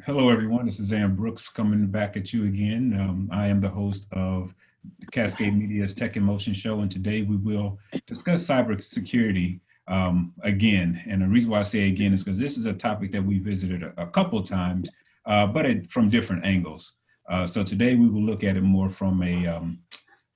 Hello, everyone. This is Zan Brooks coming back at you again. I am the host of the Cascade Media's Tech in Motion show, and today we will discuss cybersecurity again. And the reason why I say again is because this is a topic that we visited a couple of times, from different angles. So today we will look at it more from a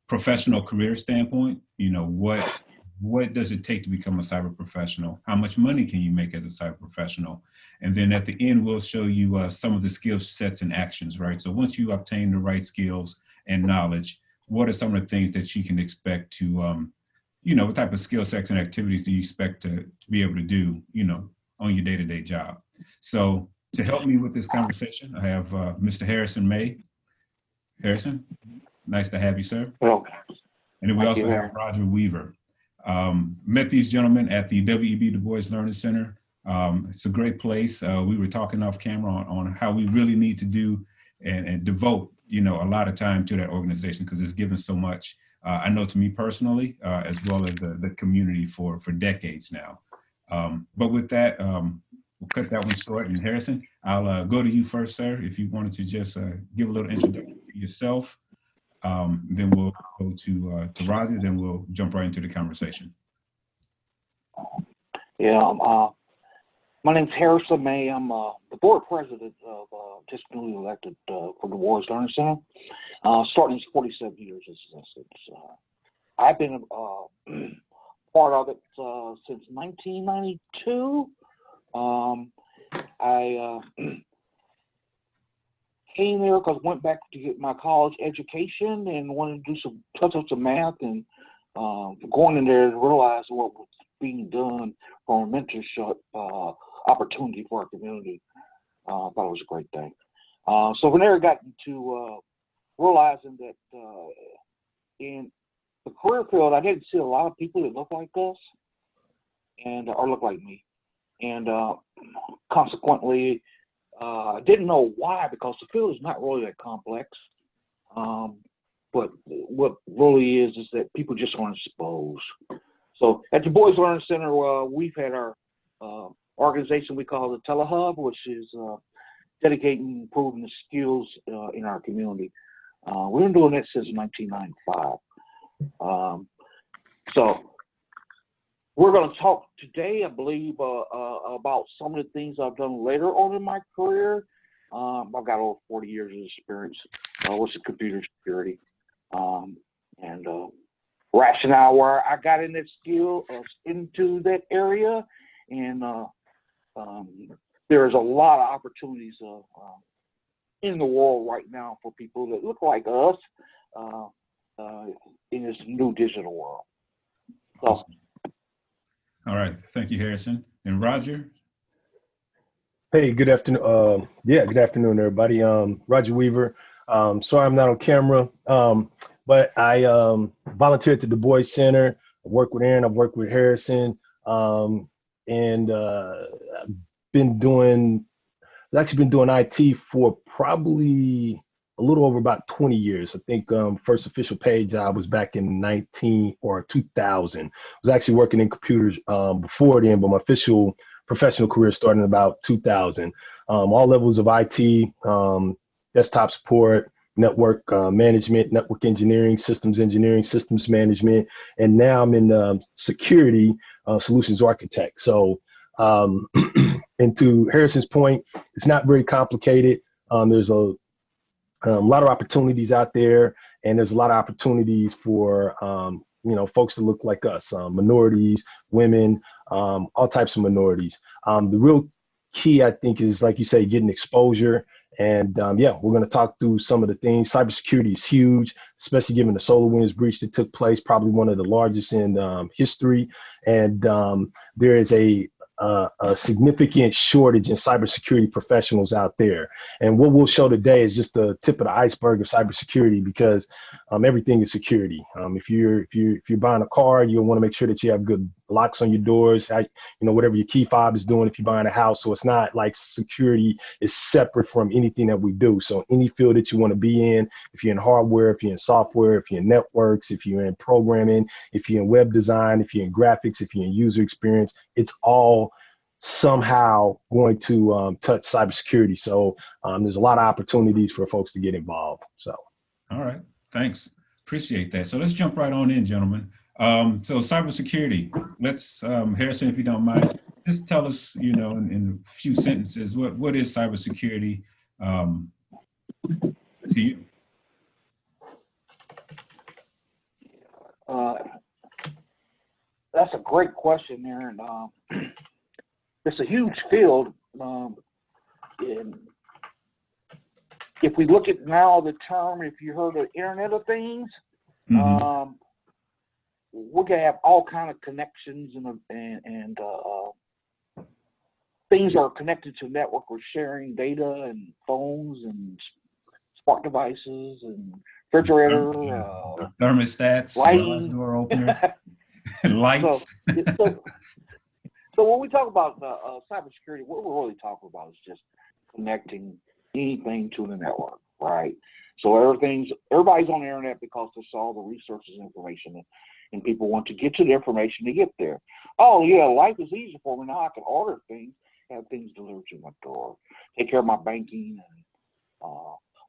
professional career standpoint. You know, what does it take to become a cyber professional? How much money can you make as a cyber professional? And then at the end, we'll show you some of the skill sets and actions, right? So once you obtain the right skills and knowledge, what are some of the things that you can expect to, what type of skill sets and activities do you expect to be able to do, on your day-to-day job? So to help me with this conversation, I have Mr. Harrison May. Harrison, nice to have you, sir. Well, and then we also have Roger Weaver. Met these gentlemen at the W.E.B. Dubois Learning Center. It's a great place. We were talking off camera on how we really need to do and devote, a lot of time to that organization because it's given so much. I know to me personally, as well as the community for decades now. But with that, we'll cut that one short. And Harrison, I'll go to you first, sir. If you wanted to just give a little introduction to yourself. Then we'll go to Roger, then we'll jump right into the conversation. Yeah, my name's Harrison May. I'm the board president of just newly elected for the Dubois Learning Center. Starting 47 years. I've been part of it since 1992. I came there because I went back to get my college education and wanted to do some touch up some math, and going in there and realize what was being done from a mentorship opportunity for our community. I thought it was a great thing. So from there I got into realizing that in the career field I didn't see a lot of people that look like us or look like me, and consequently I didn't know why, because the field is not really that complex. But what really is that people just aren't exposed. So at the Dubois Learning Center, we've had our organization we call the Telehub, which is dedicating improving the skills in our community. We've been doing that since 1995. So we're going to talk today, I believe, about some of the things I've done later on in my career. I've got over 40 years of experience with computer security, and rationale where I got in that skill into that area, and there's a lot of opportunities in the world right now for people that look like us in this new digital world. So. All right. Thank you, Harrison. And Roger? Hey, good afternoon. Good afternoon, everybody. Roger Weaver. Sorry I'm not on camera, but I volunteer at the Dubois Center. I work with Aaron. I've worked with Harrison. And I've actually been doing IT for probably a little over about 20 years. I think first official paid job was back in 2000. I was actually working in computers before then, but my official professional career started in about 2000. All levels of IT, desktop support, network management, network engineering, systems management, and now I'm in security solutions architect. So, and to Harrison's point, it's not very complicated. There's a lot of opportunities out there, and there's a lot of opportunities for folks that look like us, minorities, women, all types of minorities. The real key, I think, is, like you say, getting exposure. And we're going to talk through some of the things. Cybersecurity is huge, especially given the SolarWinds breach that took place, probably one of the largest in history. And there is a significant shortage in cybersecurity professionals out there. And what we'll show today is just the tip of the iceberg of cybersecurity, because everything is security. If you're buying a car, you'll want to make sure that you have good locks on your doors, whatever your key fob is doing if you're buying a house. So it's not like security is separate from anything that we do. So any field that you want to be in, if you're in hardware, if you're in software, if you're in networks, if you're in programming, if you're in web design, if you're in graphics, if you're in user experience, it's all somehow going to touch cybersecurity. So there's a lot of opportunities for folks to get involved. So. All right, thanks. Appreciate that. So let's jump right on in, gentlemen. So cybersecurity, let's, Harrison, if you don't mind, just tell us, in a few sentences, what is cybersecurity to you? That's a great question, Aaron. It's a huge field. And if we look at now the term, if you heard of Internet of Things, Mm-hmm. we're gonna have all kind of connections and things are connected to network. We're sharing data and phones and smart devices and refrigerator, Thermostats, garage lighting. door openers, lights. So when we talk about cybersecurity, what we're really talking about is just connecting anything to the network, right? So everybody's on the internet because there's all the resources and information, and people want to get to the information to get there. Oh yeah, life is easy for me now. I can order things, have things delivered to my door, take care of my banking and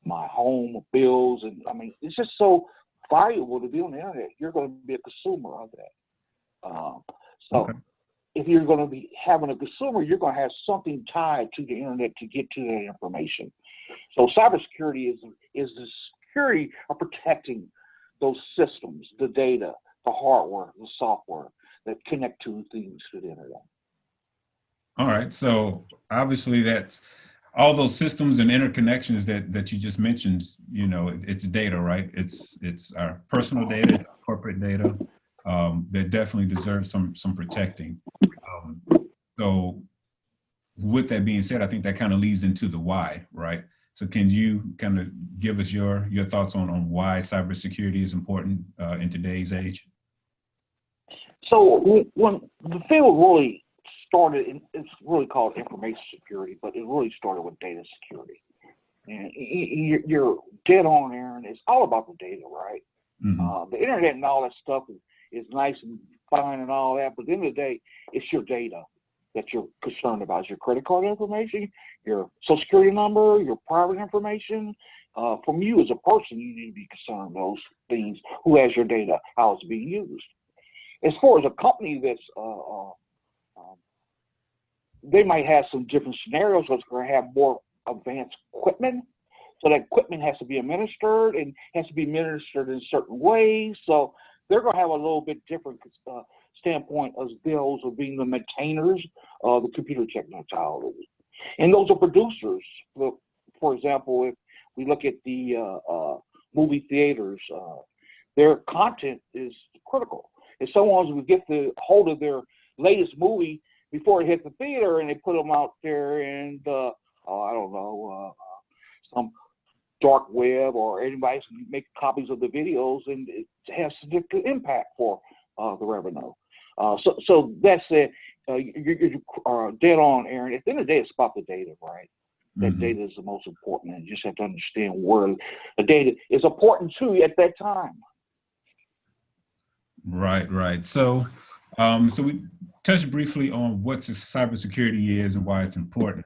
my home bills, and I mean it's just so valuable to be on the internet. You're going to be a consumer of that. Okay. If you're going to be having a consumer, you're going to have something tied to the internet to get to that information. So cybersecurity is the security of protecting those systems, the data, the hardware, the software that connect to things to the internet. All right. So obviously that's all those systems and interconnections that you just mentioned, it's data, right? It's our personal data, it's our corporate data, that definitely deserves some protecting. So with that being said, I think that kind of leads into the why, right? So can you kind of give us your thoughts on why cybersecurity is important in today's age? So when the field really started, it's really called information security, but it really started with data security. And you're dead on, Aaron. It's all about the data, right? Mm-hmm. The internet and all that stuff is nice and fine and all that, but at the end of the day, it's your data that you're concerned about. It's your credit card information, your social security number, your private information. From you as a person, you need to be concerned with those things. Who has your data? How it's being used? As far as a company that's, they might have some different scenarios. So it's going to have more advanced equipment. So that equipment has to be administered and has to be administered in certain ways. So they're going to have a little bit different standpoint as those of being the maintainers of the computer technology. And those are producers. For example, if we look at the movie theaters, their content is critical. If someone would get the hold of their latest movie before it hit the theater and they put them out there in the, I don't know, some dark web or anybody can make copies of the videos, and it has significant impact for the revenue. So that's it. You're dead on, Aaron. At the end of the day, it's about the data, right? That data is the most important, and you just have to understand where the data is important to you at that time. Right. So, so we touched briefly on what cybersecurity is and why it's important.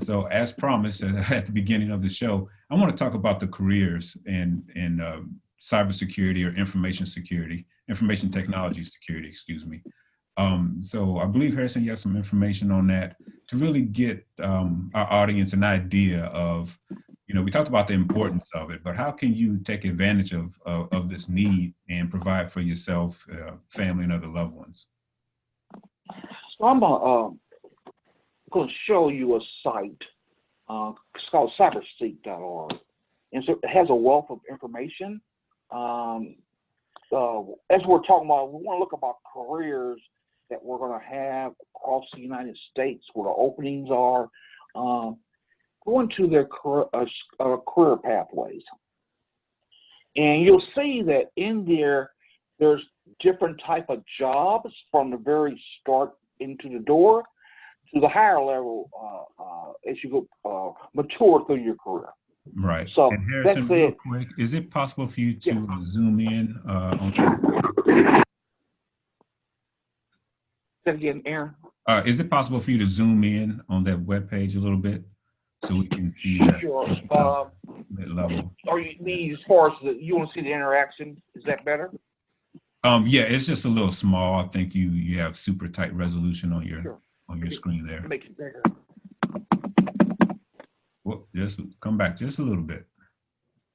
So as promised at the beginning of the show, I want to talk about the careers in cybersecurity or information technology security, excuse me. So I believe, Harrison, you have some information on that to really get our audience an idea of, we talked about the importance of it, but how can you take advantage of this need and provide for yourself, family, and other loved ones? So I'm going to show you a site. It's called cyberseek.org. And so it has a wealth of information. As we're talking about, we want to look about careers that we're going to have across the United States, where the openings are, going to their career pathways. And you'll see that in there's different type of jobs from the very start into the door to the higher level as you go mature through your career. Right. So and Harrison, real quick, is it possible for you to zoom in on? Say again, Aaron. Is it possible for you to zoom in on that web page a little bit so we can see that? Sure. That level. Or you mean as far as you want to see the interaction? Is that better? Yeah, it's just a little small. I think you have super tight resolution on your screen there. Make it bigger. Well, just come back just a little bit.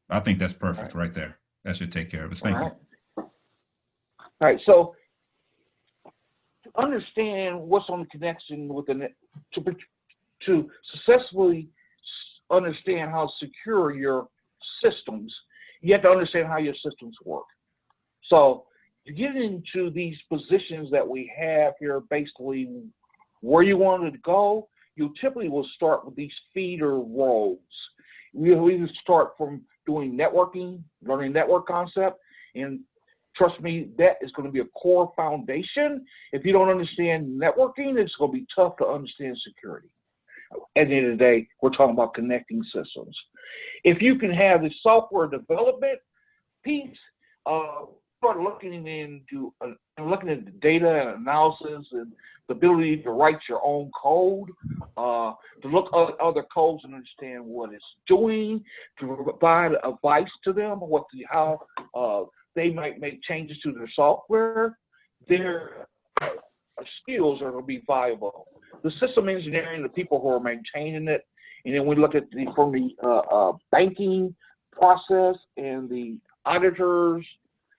I think that's perfect right there. That should take care of us. Thank you. All right. So to understand what's on the connection with the net, to successfully understand how to secure your systems, you have to understand how your systems work. So to get into these positions that we have here, basically where you wanted to go, you typically will start with these feeder roles. We'll either start from doing networking, learning network concept, and trust me, that is going to be a core foundation. If you don't understand networking, it's going to be tough to understand security. At the end of the day, we're talking about connecting systems. If you can have the software development piece, start looking at the data and analysis and the ability to write your own code, to look at other codes and understand what it's doing, to provide advice to them on how they might make changes to their software. Their skills are going to be viable. The system engineering, the people who are maintaining it, and then we look at from the banking process and the auditors,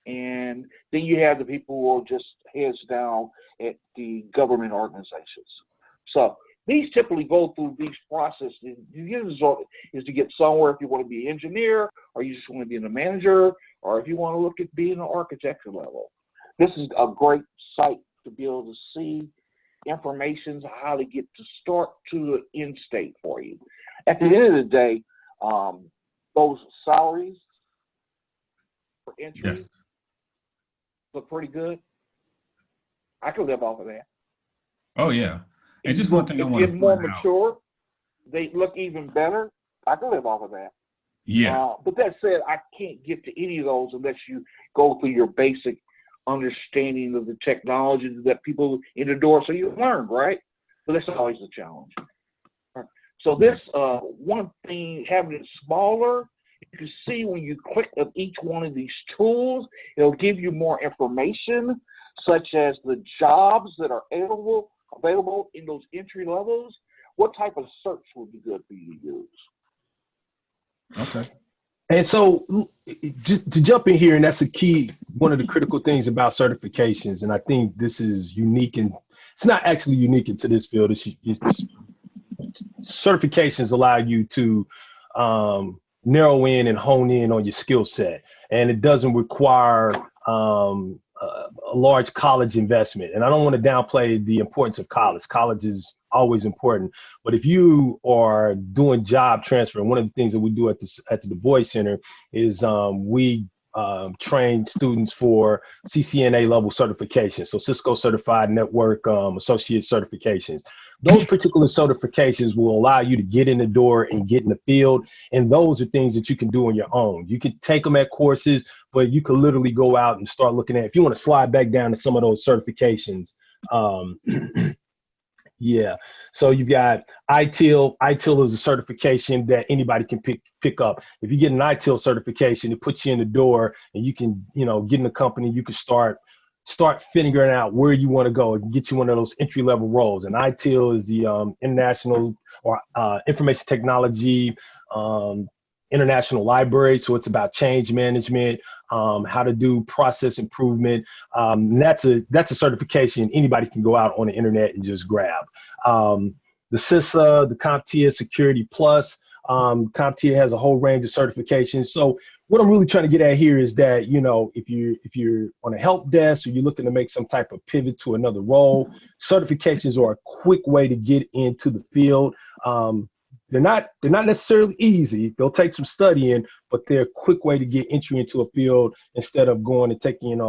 and then you have the people who are just heads down at the government organizations. So these typically go through these processes. The end result is to get somewhere if you want to be an engineer, or you just want to be a manager, or if you want to look at being an architecture level. This is a great site to be able to see information on how to get to start to the end state for you. At the end of the day, those salaries for entry look pretty good. I could live off of that. Oh yeah. And just one thing I want to more mature, they look even better. I could live off of that. Yeah. But that said, I can't get to any of those unless you go through your basic understanding of the technology that people in the door, so you learn, right? But that's always a challenge. So this one thing, having it smaller, you can see when you click on each one of these tools, it'll give you more information, such as the jobs that are available in those entry levels. What type of search would be good for you to use? Okay. And so just to jump in here, and that's a key, one of the critical things about certifications, and I think this is unique, and it's not actually unique into this field. Certifications allow you to narrow in and hone in on your skill set, and it doesn't require a large college investment. And I don't want to downplay the importance of college. College is always important, but if you are doing job transfer, one of the things that we do at the Dubois Center is we train students for CCNA level certifications, so Cisco Certified Network Associate certifications. Those particular certifications will allow you to get in the door and get in the field, and those are things that you can do on your own. You can take them at courses, but you can literally go out and start looking at, if you want to slide back down to some of those certifications. Yeah, so you've got ITIL. ITIL is a certification that anybody can pick up. If you get an ITIL certification, it puts you in the door, and you can, get in the company. You can start figuring out where you want to go and get you one of those entry level roles. And ITIL is the International or Information Technology International Library. So it's about change management, how to do process improvement. That's a certification anybody can go out on the internet and just grab. The CISA, the CompTIA Security Plus, CompTIA has a whole range of certifications. So what I'm really trying to get at here is that, if you're on a help desk or you're looking to make some type of pivot to another role, certifications are a quick way to get into the field. They're not necessarily easy. They'll take some studying, but they're a quick way to get entry into a field instead of going and taking,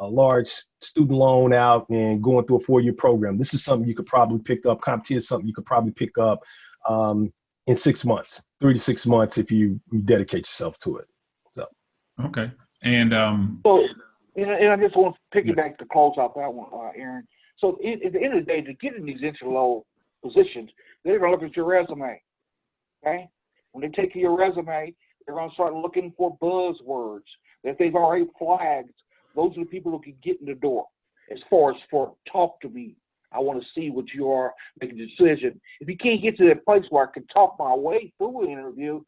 a large student loan out and going through a 4-year program. This is something you could probably pick up. CompTIA is something you could probably pick up in 6 months, 3 to 6 months, if you dedicate yourself to it. So. Okay. And so, and I just want to piggyback to close out that one, Aaron. So at the end of the day, to get in these entry-level positions, they're going to look at your resume, okay? When they take your resume, they're going to start looking for buzzwords that they've already flagged. Those are the people who can get in the door. As far as for talk to me, I want to see what you are, make a decision. If you can't get to that place where I can talk my way through an interview,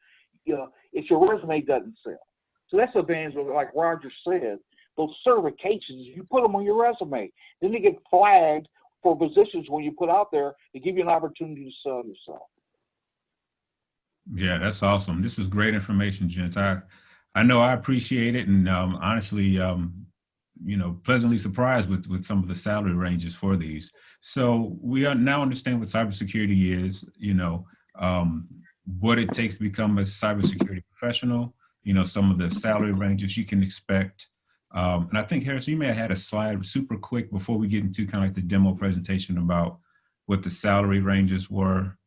if your resume doesn't sell. So that's the advantage of, like Roger said, those certifications, you put them on your resume. Then they get flagged for positions when you put out there to give you an opportunity to sell yourself. Yeah, that's awesome. This is great information, gents. I know I appreciate it, and honestly, pleasantly surprised with some of the salary ranges for these. So we now understand what cybersecurity is. What it takes to become a cybersecurity professional. Some of the salary ranges you can expect. And I think, Harrison, you may have had a slide super quick before we get into kind of like the demo presentation about what the salary ranges were.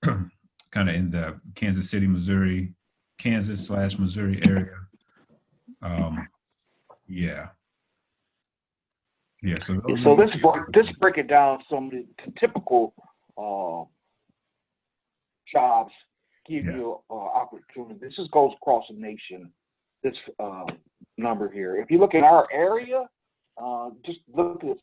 Kind of in the Kansas City, Missouri, Kansas/Missouri area. Yeah. So let's break it down. Some of the typical jobs give you opportunity. This just goes across the nation. This number here. If you look at our area, just look at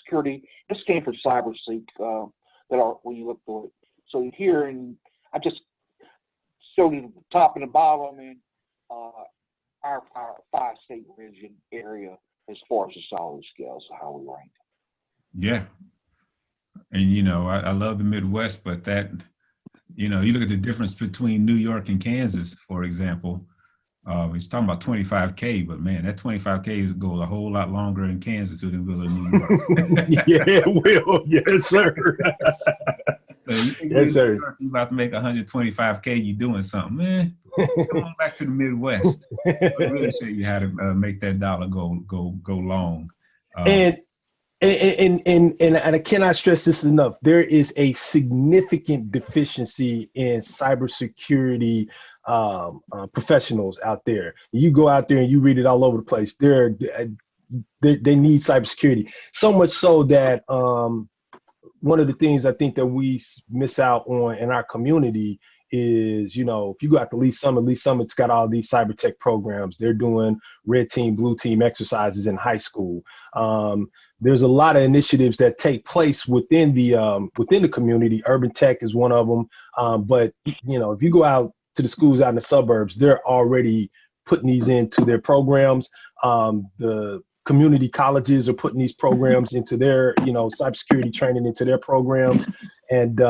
security. This came from Cybersecurity. When you look for it. So here, I just showed you the top and the bottom in our 5-state region area as far as the salary scales, how we rank. Yeah. And, I love the Midwest, but that, you look at the difference between New York and Kansas, for example. He's talking about 25K, but man, that 25K goes a whole lot longer in Kansas than it will in New York. Yeah, it will. Yes, sir. Yes, sir. You're about to make 125K, you're doing something, man. Come on back to the Midwest. We'll really show you how to make that dollar go long. And I cannot stress this enough. There is a significant deficiency in cybersecurity professionals out there. You go out there and you read it all over the place. They need cybersecurity, so much so that one of the things I think that we miss out on in our community is, if you go out to Lee Summit's got all these cyber tech programs. They're doing red team, blue team exercises in high school. There's a lot of initiatives that take place within the community. Urban Tech is one of them. But if you go out to the schools out in the suburbs, they're already putting these into their programs. The community colleges are putting these programs into their, cybersecurity training into their programs. And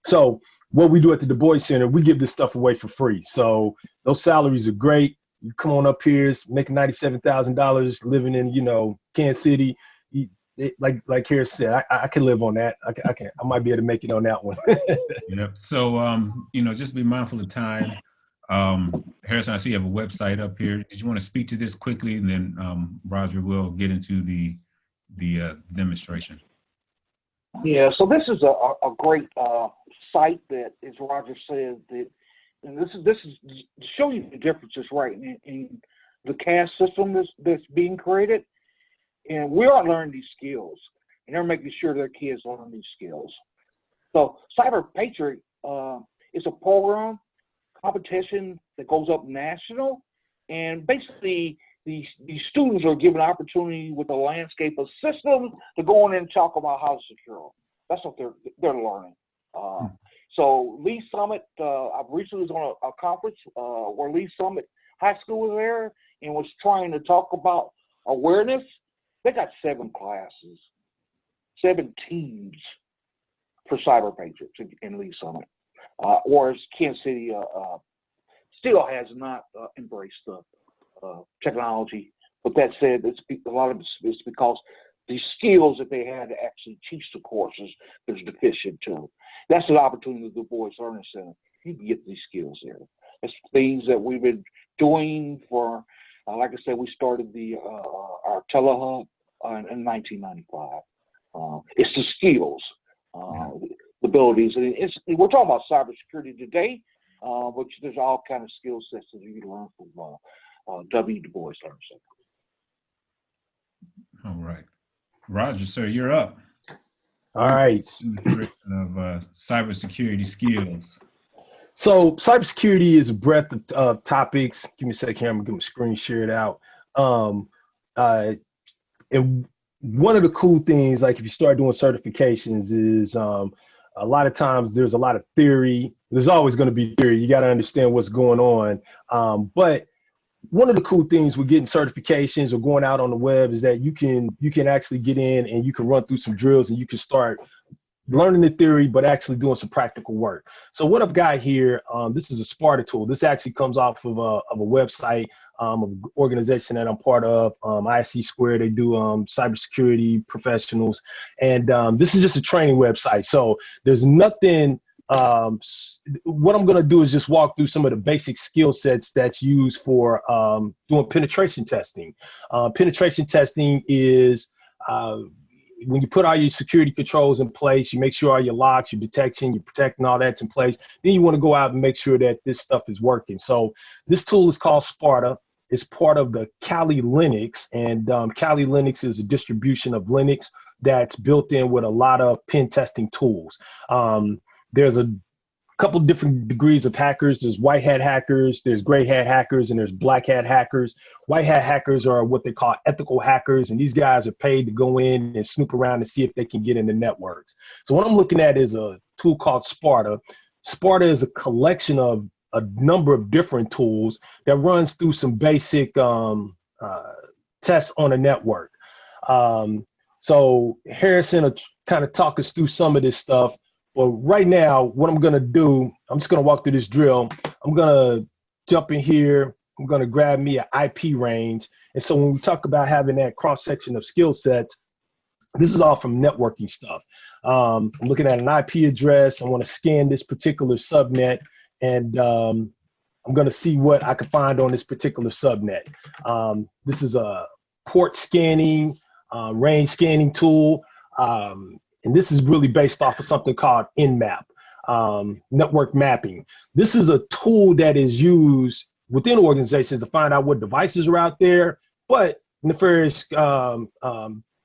so what we do at the Dubois Center, we give this stuff away for free. So those salaries are great. You come on up here, making $97,000, living in, Kansas City. Like Harris said, I can live on that. I might be able to make it on that one. Yep. So, just be mindful of time. Harrison, I see you have a website up here. Did you want to speak to this quickly, and then Roger will get into the demonstration? Yeah. So this is a great site that, as Roger said, and this is to show you the differences, right, in the CAS system that's being created, and we are learning these skills, and they're making sure their kids learn these skills. So Cyber Patriot is a program competition that goes up national, and basically these students are given opportunity with a landscape of systems to go in and talk about how to secure them. That's what they're learning. So Lee Summit, I recently was on a conference where Lee Summit High School was there and was trying to talk about awareness. They got 7 classes, 7 teams for Cyber Patriots in Lee Summit. Whereas Kansas City still has not embraced the technology. But that said, a lot of it's because the skills that they had to actually teach the courses is deficient too. That's an opportunity with the Dubois Learning Center. You can get these skills there. It's things that we've been doing for, like I said, we started our telehub in 1995. It's the skills, the abilities. And we're talking about cybersecurity today, which there's all kind of skill sets that you can learn from W. Dubois Learning Center. All right. Roger, sir, you're up. All right. Of cybersecurity skills. So cybersecurity is a breadth of topics. Give me a second here. I'm gonna get my screen shared out. Um, uh, and one of the cool things, like if you start doing certifications, is a lot of times there's a lot of theory. There's always going to be theory. You got to understand what's going on. But one of the cool things with getting certifications or going out on the web is that you can actually get in and you can run through some drills and you can start learning the theory, but actually doing some practical work. So what I've got here, this is a Sparta tool. This actually comes off of a website of an organization that I'm part of, ISC Square. They do cybersecurity professionals. And this is just a training website. So there's nothing, what I'm gonna do is just walk through some of the basic skill sets that's used for doing penetration testing. Penetration testing is, when you put all your security controls in place, you make sure all your locks, your detection, your protecting, all that's in place. Then you want to go out and make sure that this stuff is working. So this tool is called Sparta. It's part of the Kali Linux, and Kali Linux is a distribution of Linux that's built in with a lot of pen testing tools. There's a couple different degrees of hackers. There's white hat hackers, there's gray hat hackers, and there's black hat hackers. White hat hackers are what they call ethical hackers, and these guys are paid to go in and snoop around and see if they can get into networks. So what I'm looking at is a tool called Sparta. Sparta is a collection of a number of different tools that runs through some basic tests on a network. So Harrison will kind of talk us through some of this stuff. Well, right now, what I'm gonna do, I'm just gonna walk through this drill. I'm gonna jump in here. I'm gonna grab me an IP range. And so when we talk about having that cross section of skill sets, this is all from networking stuff. I'm looking at an IP address. I want to scan this particular subnet, and I'm gonna see what I can find on this particular subnet. This is a port scanning, range scanning tool. And this is really based off of something called Nmap, network mapping. This is a tool that is used within organizations to find out what devices are out there, but nefarious bad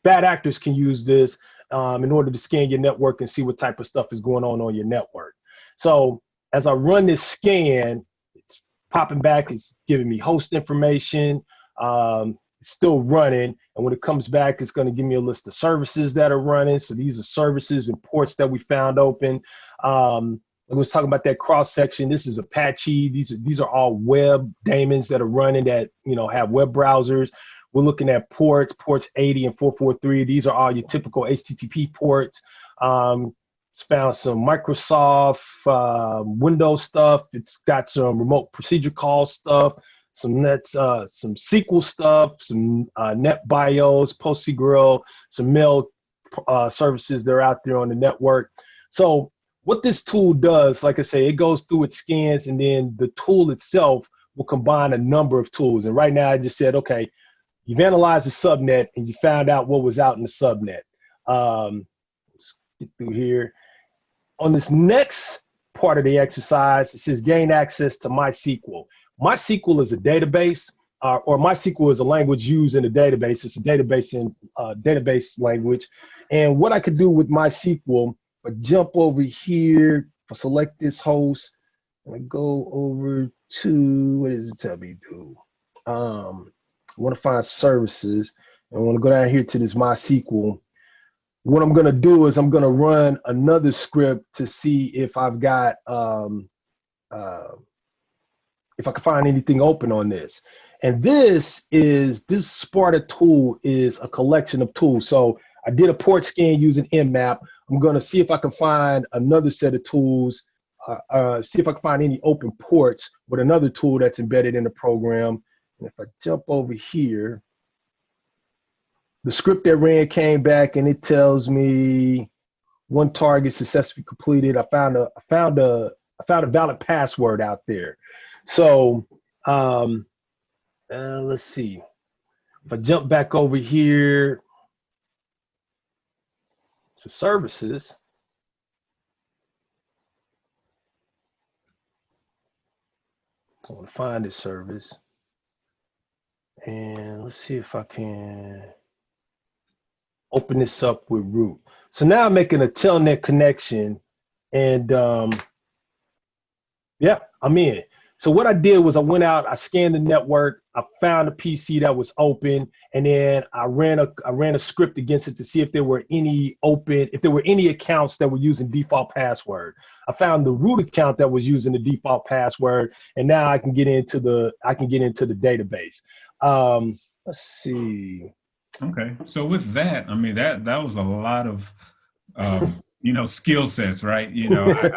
actors can use this in order to scan your network and see what type of stuff is going on your network. So as I run this scan, it's popping back, it's giving me host information, still running, and when it comes back, it's going to give me a list of services that are running. So these are services and ports that we found open. I was talking about that cross section. This is Apache. These are all web daemons that are running that have web browsers. We're looking at ports 80 and 443. These are all your typical HTTP ports. It's found some Microsoft Windows stuff. It's got some remote procedure call stuff. Some SQL stuff, some NetBIOS, PostgreSQL, some mail services that are out there on the network. So what this tool does, like I say, it goes through its scans, and then the tool itself will combine a number of tools. And right now I just said, okay, you've analyzed the subnet and you found out what was out in the subnet. Let's get through here. On this next part of the exercise, it says gain access to MySQL. MySQL is a database, or MySQL is a language used in a database. It's a database in database language. And what I could do with MySQL, I jump over here, I select this host, and I go over to, what does it tell me to do? I want to find services. I want to go down here to this MySQL. What I'm going to do is I'm going to run another script to see if I've got if I can find anything open on this. And this Sparta tool is a collection of tools. So I did a port scan using Nmap. I'm going to see if I can find another set of tools, see if I can find any open ports with another tool that's embedded in the program. And if I jump over here, the script that ran came back and it tells me one target successfully completed. I found a valid password out there. So let's see. If I jump back over here to services, I want to find this service. And let's see if I can open this up with root. So now I'm making a telnet connection, and yeah, I'm in. So what I did was I went out, I scanned the network, I found a PC that was open, and then I ran a script against it to see if there were any accounts that were using default password. I found the root account that was using the default password, and now I can get into the database. Let's see. Okay, so with that, I mean that was a lot of skill sets, right?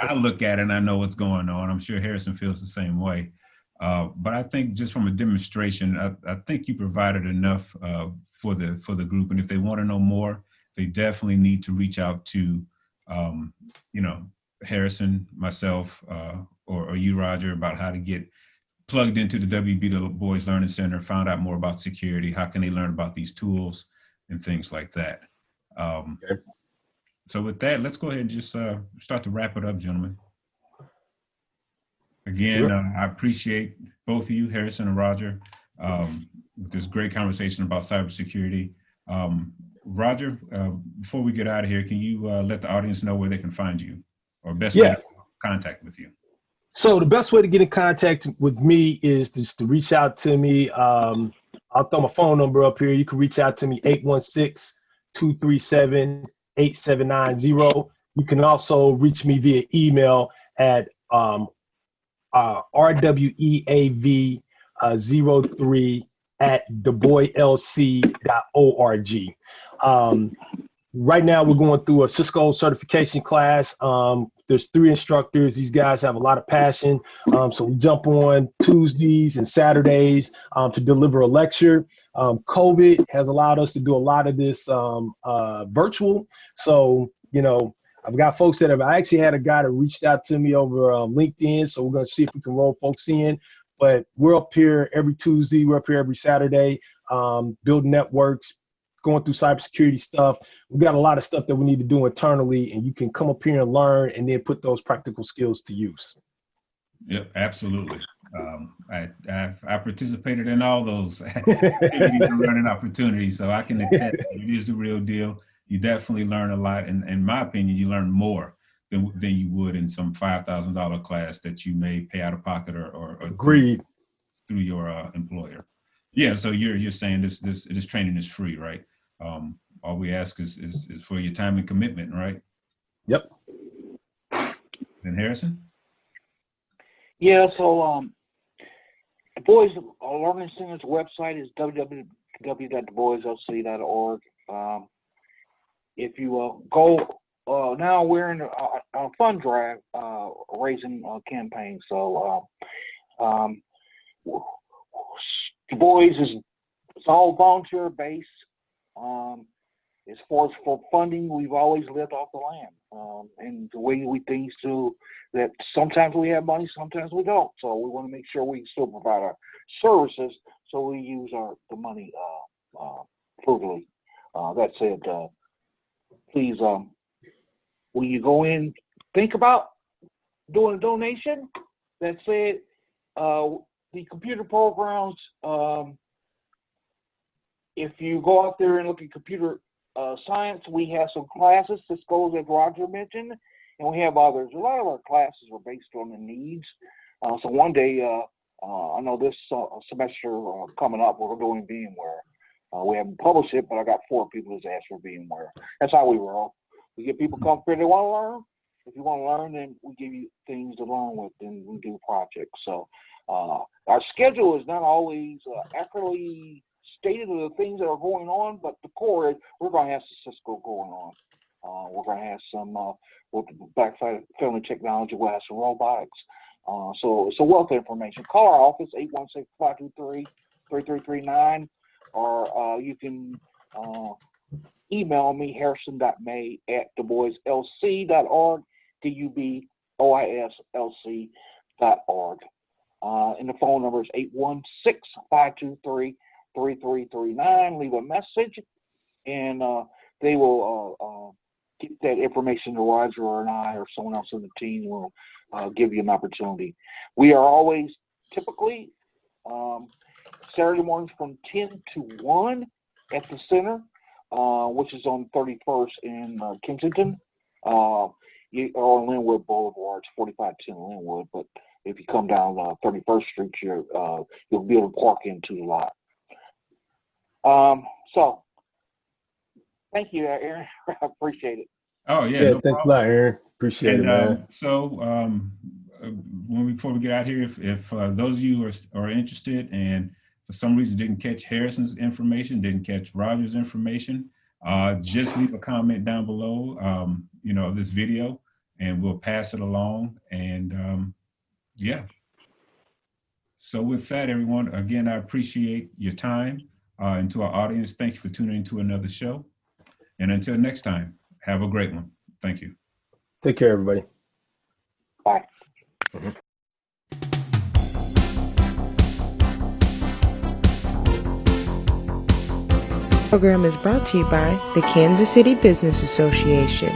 I look at it and I know what's going on. I'm sure Harrison feels the same way. But I think just from a demonstration, I think you provided enough for the group. And if they want to know more, they definitely need to reach out to Harrison, myself, or you, Roger, about how to get plugged into the WB Dubois Learning Center, found out more about security. How can they learn about these tools and things like that? Okay. So with that, let's go ahead and just start to wrap it up, gentlemen. Again, Sure. I appreciate both of you, Harrison and Roger, with this great conversation about cybersecurity. Roger, before we get out of here, can you let the audience know where they can find you, or best way to get in contact with you? So the best way to get in contact with me is just to reach out to me. I'll throw my phone number up here. You can reach out to me, 816-237-8790. You can also reach me via email at rweav03@duboislc.org. Right now, we're going through a Cisco certification class. There's 3 instructors. These guys have a lot of passion. So we jump on Tuesdays and Saturdays to deliver a lecture. COVID has allowed us to do a lot of this virtual. So, I've got folks I actually had a guy that reached out to me over LinkedIn. So we're going to see if we can roll folks in. But we're up here every Tuesday. We're up here every Saturday, building networks, going through cybersecurity stuff. We've got a lot of stuff that we need to do internally, and you can come up here and learn and then put those practical skills to use. Yep, absolutely. I participated in all those activities and learning opportunities, so I can attest that it is the real deal. You definitely learn a lot, and in my opinion, you learn more than you would in some $5,000 class that you may pay out of pocket or Agreed. through your employer. Yeah, so you're saying this training is free, right? All we ask is for your time and commitment, right? Yep. And Harrison? Yeah, so Dubois Learning Center's website is www.duboislc.org. If you go, now we're in a fund drive raising campaign. So Dubois it's all volunteer based. As far as for funding, we've always lived off the land, and the way we things to that sometimes we have money, sometimes we don't. So we want to make sure we still provide our services, so we use the money frugally. That said, please, when you go in, think about doing a donation. That said, the computer programs. If you go out there and look at computer science, we have some classes, Cisco, as Roger mentioned, and we have others. A lot of our classes are based on the needs. So one day, I know this semester coming up, we're doing VMware. We haven't published it, but I got 4 people that's asked for VMware. That's how we roll. We get people come here, they want to learn. If you want to learn, then we give you things to learn with, and we do projects. So our schedule is not always accurately stated of the things that are going on, but the core is we're going to have some Cisco going on. We're going to have some with Black Family Technology. We'll have some robotics. So it's a wealth of information. Call our office 816-523-3339, or you can email me harrison.may@duboislc.org, duboislc.org. And the phone number is 816-523-3339. Leave a message, and they will get that information to Roger or I or someone else on the team will give you an opportunity. We are always typically Saturday mornings from 10 to 1 at the center. which is on 31st in Kensington, or Linwood Boulevard. It's 4510 Linwood, but if you come down 31st Street, you'll be able to park into the lot. So, thank you, Aaron. I appreciate it. Oh yeah, Yeah, no thanks a problem. lot, Aaron. Appreciate it, man. Before we get out here, if those of you are interested and for some reason didn't catch Harrison's information, didn't catch Roger's information, just leave a comment down below, this video, and we'll pass it along. And yeah. So with that, everyone, again, I appreciate your time. And to our audience, thank you for tuning into another show. And until next time, have a great one. Thank you. Take care, everybody. Bye. Program is brought to you by the Kansas City Business Association.